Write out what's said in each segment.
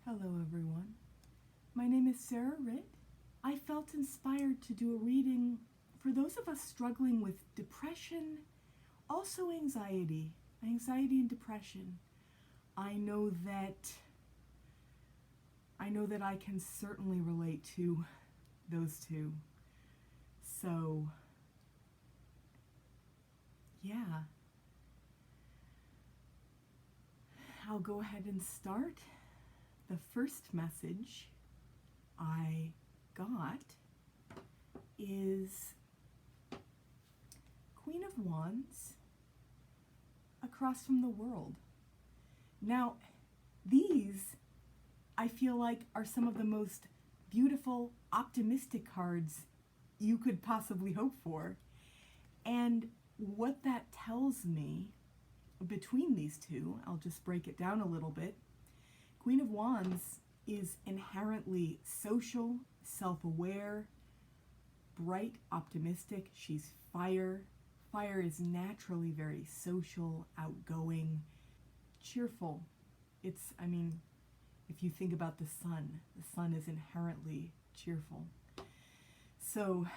Hello everyone. My name is Sarah Ritt. I felt inspired to do a reading for those of us struggling with depression, also anxiety and depression. I know that I can certainly relate to those two. So, yeah. I'll go ahead and start. The first message I got is Queen of Wands across from the world. Now, these I feel like are some of the most beautiful, optimistic cards you could possibly hope for. And what that tells me between these two, I'll just break it down a little bit. Queen of Wands is inherently social, self-aware, bright, optimistic. She's fire. Fire is naturally very social, outgoing, cheerful. If you think about the sun is inherently cheerful. So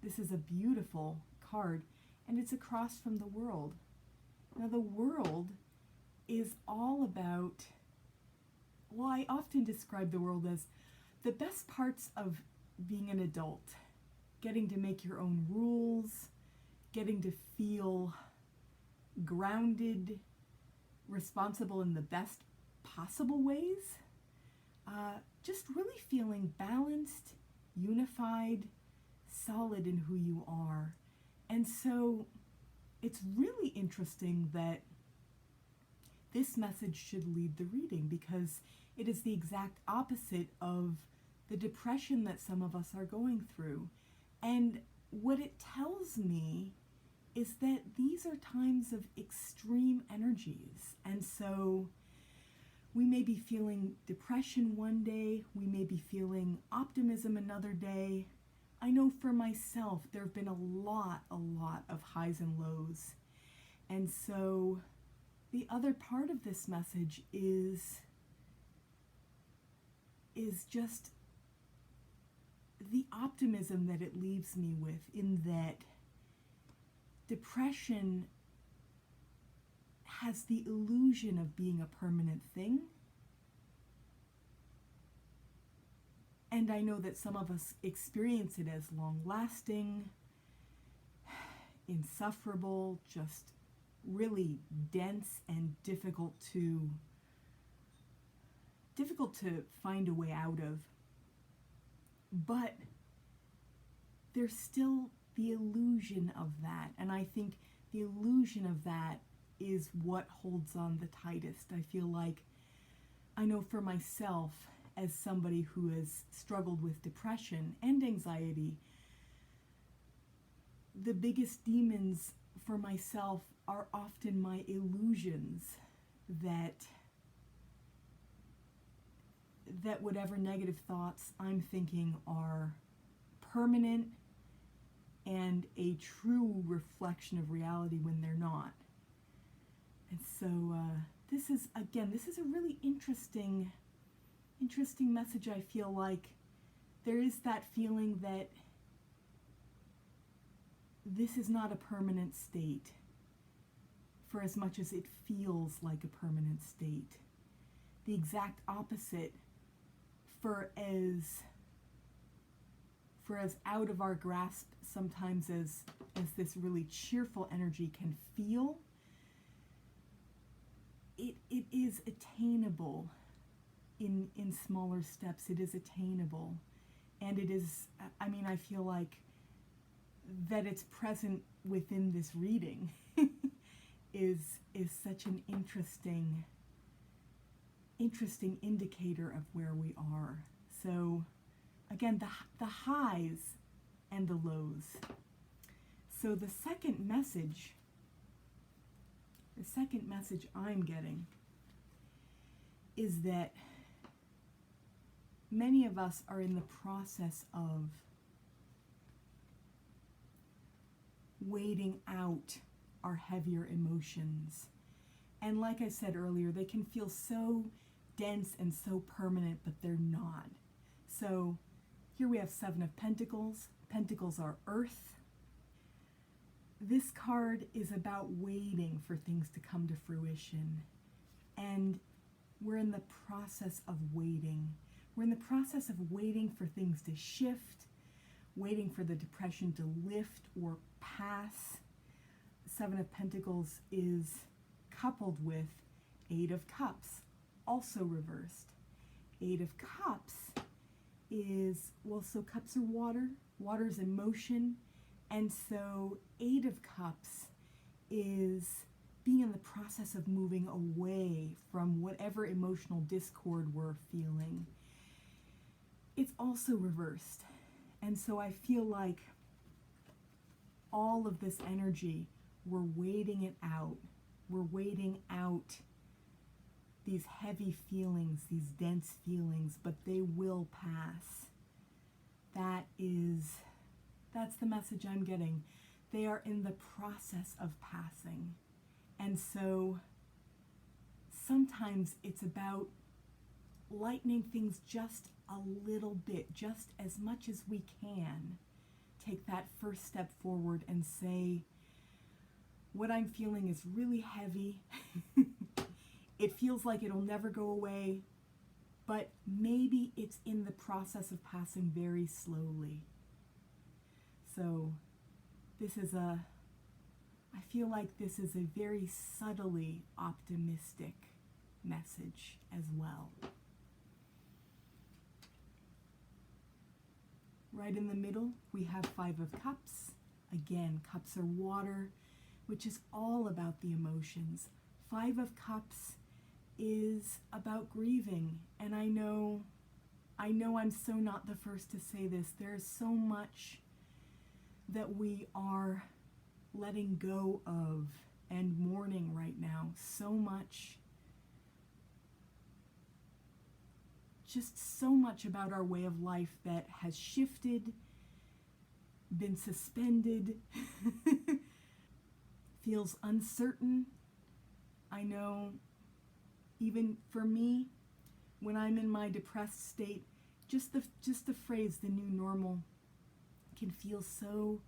this is a beautiful card, and it's across from the world. Now the world is all about, well, I often describe the world as the best parts of being an adult. Getting to make your own rules, getting to feel grounded, responsible in the best possible ways. Just really feeling balanced, unified, solid in who you are. And so it's really interesting that this message should lead the reading, because it is the exact opposite of the depression that some of us are going through. And what it tells me is that these are times of extreme energies. And so we may be feeling depression one day, we may be feeling optimism another day. I know for myself, there have been a lot of highs and lows. And so the other part of this message is just the optimism that it leaves me with, in that depression has the illusion of being a permanent thing. And I know that some of us experience it as long-lasting, insufferable, just really dense and difficult to find a way out of. But there's still the illusion of that. And I think the illusion of that is what holds on the tightest. I feel like, I know for myself, as somebody who has struggled with depression and anxiety, the biggest demons for myself are often my illusions that whatever negative thoughts I'm thinking are permanent and a true reflection of reality when they're not. And so this is a really interesting message. I feel like there is that feeling that this is not a permanent state, for as much as it feels like a permanent state. The exact opposite, for as out of our grasp sometimes as this really cheerful energy can feel, it is attainable in smaller steps. It is attainable. And it is, I feel like that it's present within this reading is such an interesting indicator of where we are. So again, the highs and the lows. So the second message I'm getting is that many of us are in the process of waiting out our heavier emotions. And like I said earlier, they can feel so dense and so permanent, but they're not. So here we have Seven of Pentacles. Pentacles are earth. This card is about waiting for things to come to fruition. And we're in the process of waiting. We're in the process of waiting for things to shift, waiting for the depression to lift or pass. Seven of Pentacles is coupled with Eight of Cups, also reversed. Eight of Cups is, well, so cups are water. Water's emotion. And so Eight of Cups is being in the process of moving away from whatever emotional discord we're feeling. It's also reversed. And so I feel like all of this energy, we're waiting it out. We're waiting out these heavy feelings, these dense feelings, but they will pass. That's the message I'm getting. They are in the process of passing. And so sometimes it's about lightening things just a little bit, just as much as we can. Take that first step forward and say, what I'm feeling is really heavy. It feels like it'll never go away, but maybe it's in the process of passing very slowly. So I feel like this is a very subtly optimistic message as well. Right in the middle, we have Five of Cups. Again, cups are water, which is all about the emotions. Five of Cups is about grieving. And I know I'm so not the first to say this. There's so much that we are letting go of and mourning right now. So much. Just so much about our way of life that has shifted, been suspended, feels uncertain. I know even for me, when I'm in my depressed state, just the phrase, the new normal, can feel so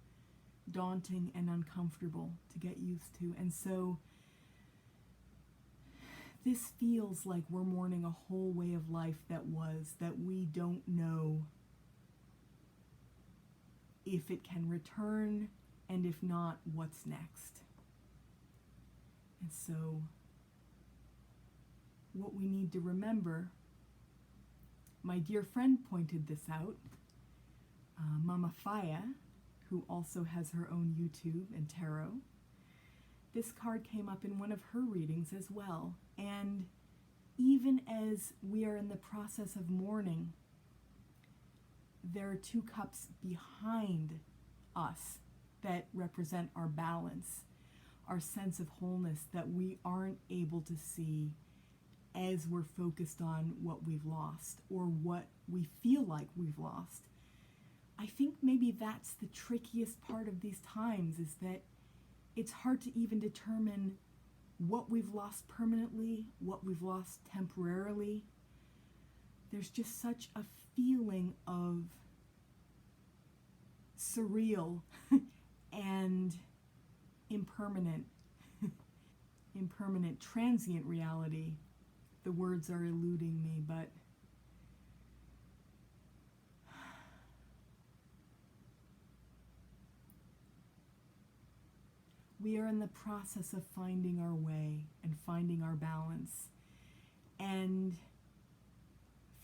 daunting and uncomfortable to get used to. And so this feels like we're mourning a whole way of life that we don't know if it can return, and if not, what's next. And so what we need to remember, my dear friend pointed this out, Mama Faya, who also has her own YouTube and tarot. This card came up in one of her readings as well. And even as we are in the process of mourning, there are two cups behind us that represent our balance, our sense of wholeness that we aren't able to see as we're focused on what we've lost or what we feel like we've lost. I think maybe that's the trickiest part of these times, is that it's hard to even determine what we've lost permanently, what we've lost temporarily. There's just such a feeling of surreal and impermanent, transient reality. The words are eluding me, but we are in the process of finding our way and finding our balance and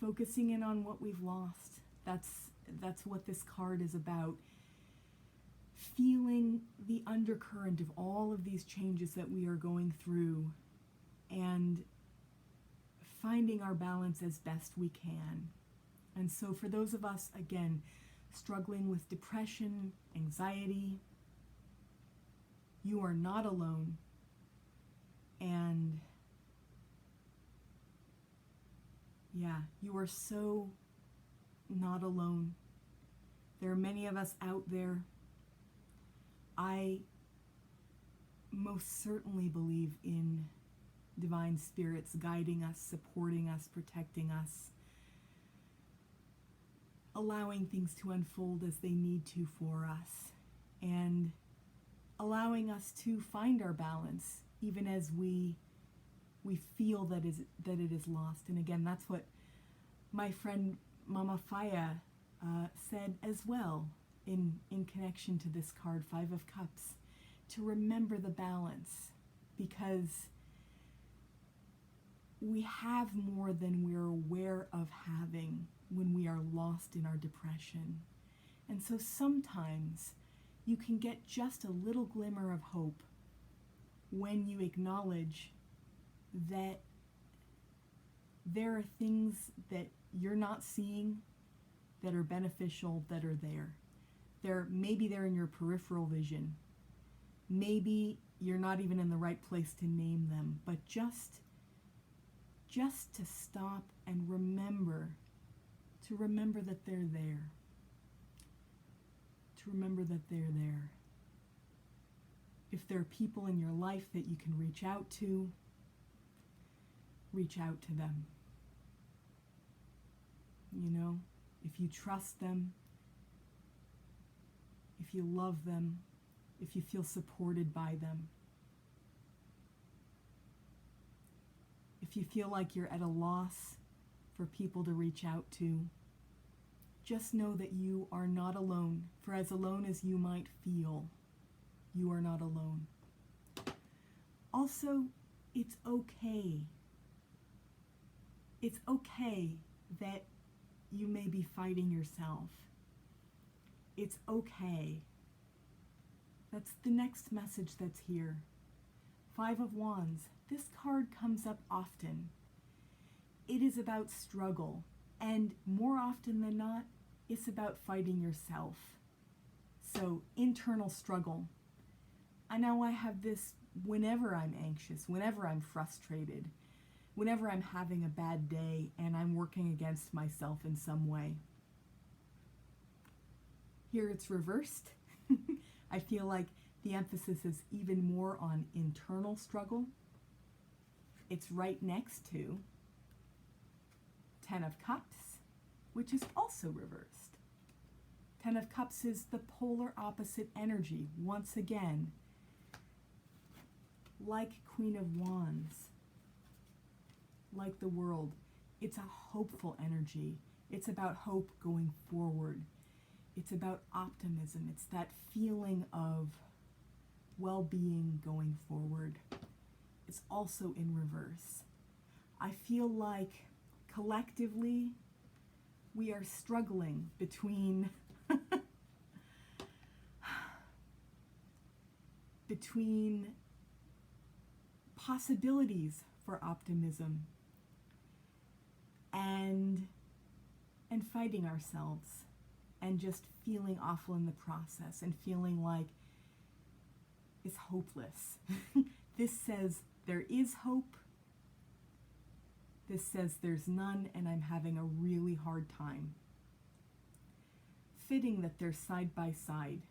focusing in on what we've lost. That's what this card is about. Feeling the undercurrent of all of these changes that we are going through and finding our balance as best we can. And so for those of us, again, struggling with depression, anxiety, you are not alone. And yeah, you are so not alone. There are many of us out there. I most certainly believe in divine spirits guiding us, supporting us, protecting us, allowing things to unfold as they need to for us, and allowing us to find our balance even as we feel that it is lost. And again, that's what my friend Mama Faya said as well in connection to this card, Five of Cups, to remember the balance, because we have more than we're aware of having when we are lost in our depression. And so sometimes you can get just a little glimmer of hope when you acknowledge that there are things that you're not seeing that are beneficial, that are there. Maybe they're in your peripheral vision. Maybe you're not even in the right place to name them, but just to stop and remember that they're there. To remember that they're there. If there are people in your life that you can reach out to them. You know, if you trust them, if you love them, if you feel supported by them, if you feel like you're at a loss for people to reach out to, just know that you are not alone. For as alone as you might feel, you are not alone. Also, it's okay. It's okay that you may be fighting yourself. It's okay. That's the next message that's here. Five of Wands. This card comes up often. It is about struggle, and more often than not, it's about fighting yourself. So, internal struggle. I know I have this whenever I'm anxious, whenever I'm frustrated, whenever I'm having a bad day and I'm working against myself in some way. Here it's reversed. I feel like the emphasis is even more on internal struggle. It's right next to Ten of Cups, which is also reversed. Ten of Cups is the polar opposite energy. Once again, like Queen of Wands, like the World, it's a hopeful energy. It's about hope going forward. It's about optimism. It's that feeling of well-being going forward. It's also in reverse. I feel like collectively we are struggling between possibilities for optimism and fighting ourselves and just feeling awful in the process and feeling like it's hopeless. This says there is hope. This says there's none, and I'm having a really hard time. Fitting that they're side by side.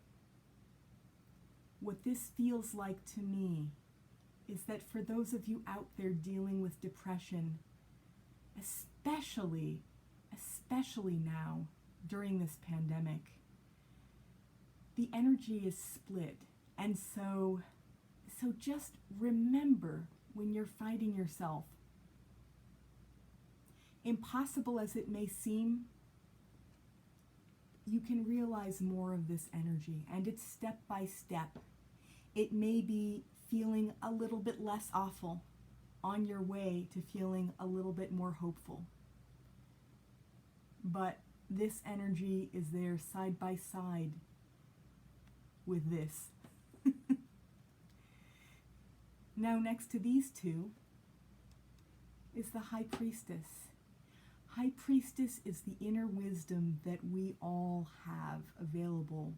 What this feels like to me is that for those of you out there dealing with depression, especially now during this pandemic, the energy is split. And so just remember when you're fighting yourself, impossible as it may seem, you can realize more of this energy, and it's step by step. It may be feeling a little bit less awful on your way to feeling a little bit more hopeful. But this energy is there side by side with this. Now, next to these two is the High Priestess. High Priestess is the inner wisdom that we all have available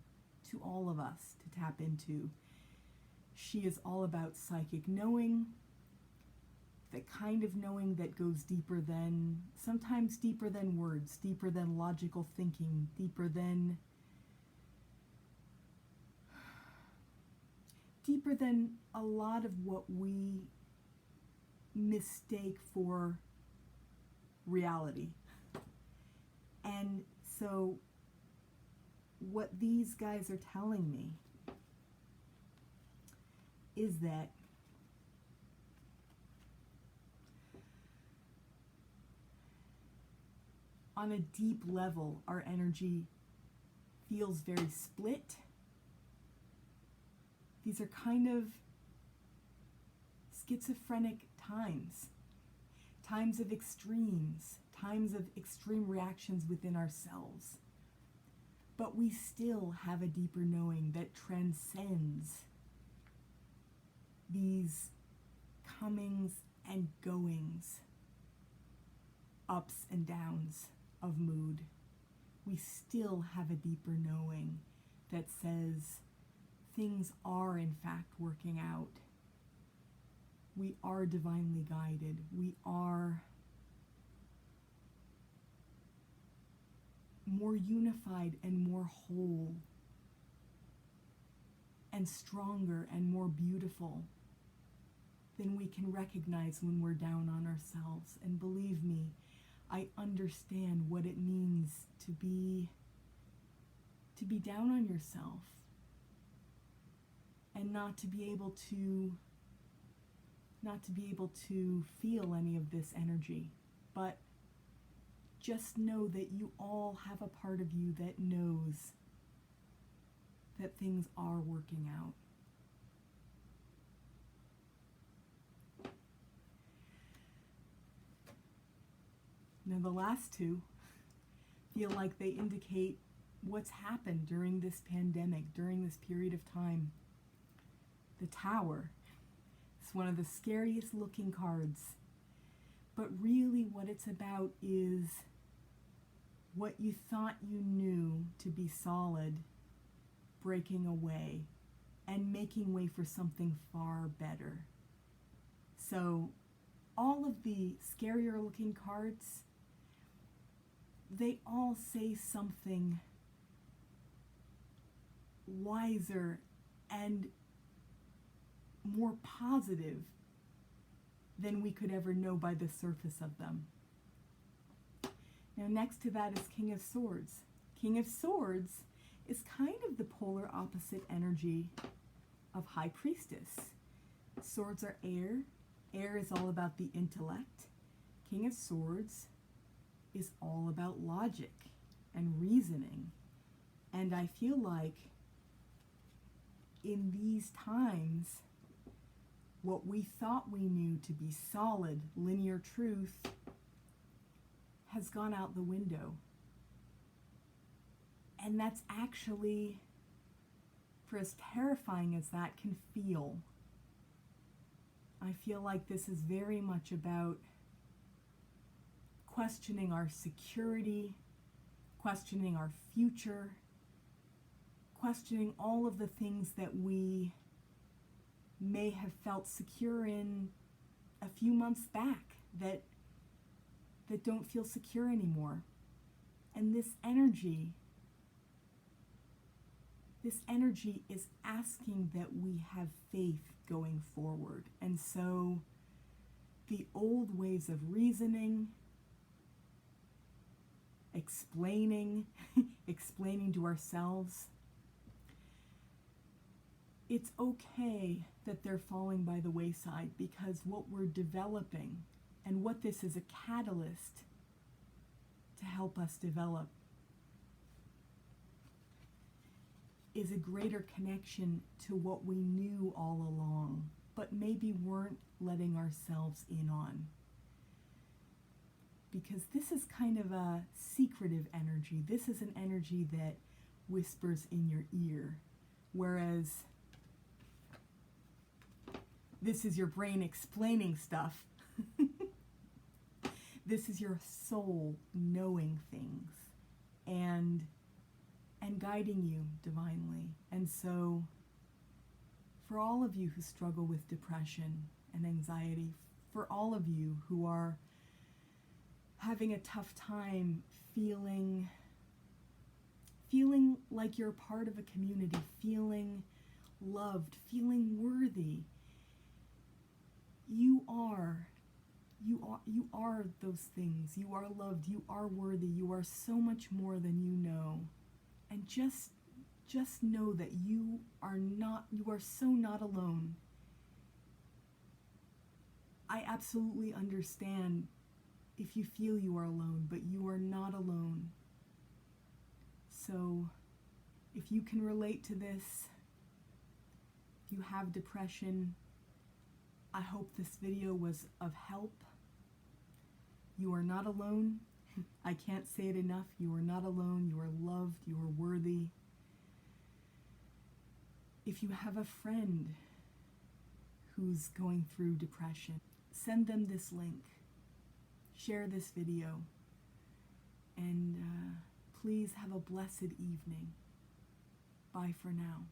to all of us to tap into. She is all about psychic knowing, the kind of knowing that goes deeper than, sometimes deeper than words, deeper than logical thinking, deeper than a lot of what we mistake for reality. And so what these guys are telling me is that on a deep level, our energy feels very split. These are kind of schizophrenic times, times of extremes, times of extreme reactions within ourselves. But we still have a deeper knowing that transcends these comings and goings, ups and downs of mood. We still have a deeper knowing that says things are in fact working out. We are divinely guided. We are more unified and more whole and stronger and more beautiful than we can recognize when we're down on ourselves. And believe me, I understand what it means to be down on yourself and not to be able to feel any of this energy. But just know that you all have a part of you that knows that things are working out. Now the last two feel like they indicate what's happened during this pandemic, during this period of time. The Tower. It's one of the scariest looking cards. But really what it's about is what you thought you knew to be solid breaking away and making way for something far better. So all of the scarier looking cards, they all say something wiser and more positive than we could ever know by the surface of them. Now next to that is King of Swords. King of Swords is kind of the polar opposite energy of High Priestess. Swords are air. Air is all about the intellect. King of Swords is all about logic and reasoning. And I feel like in these times, what we thought we knew to be solid, linear truth has gone out the window. And that's actually, for as terrifying as that can feel, I feel like this is very much about questioning our security, questioning our future, questioning all of the things that we may have felt secure in a few months back that don't feel secure anymore. And this energy is asking that we have faith going forward. And so the old ways of reasoning, explaining to ourselves, it's okay that they're falling by the wayside, because what we're developing and what this is a catalyst to help us develop is a greater connection to what we knew all along, but maybe weren't letting ourselves in on. Because this is kind of a secretive energy. This is an energy that whispers in your ear, whereas this is your brain explaining stuff. This is your soul knowing things and guiding you divinely. And so for all of you who struggle with depression and anxiety, for all of you who are having a tough time feeling like you're part of a community, feeling loved, feeling worthy, you are You are those things. You are loved. You are worthy. You are so much more than you know. And just know that you are so not alone. I absolutely understand if you feel you are alone, but you are not alone. So if you can relate to this, if you have depression, I hope this video was of help. You are not alone. I can't say it enough. You are not alone. You are loved. You are worthy. If you have a friend who's going through depression, send them this link. Share this video. And please have a blessed evening. Bye for now.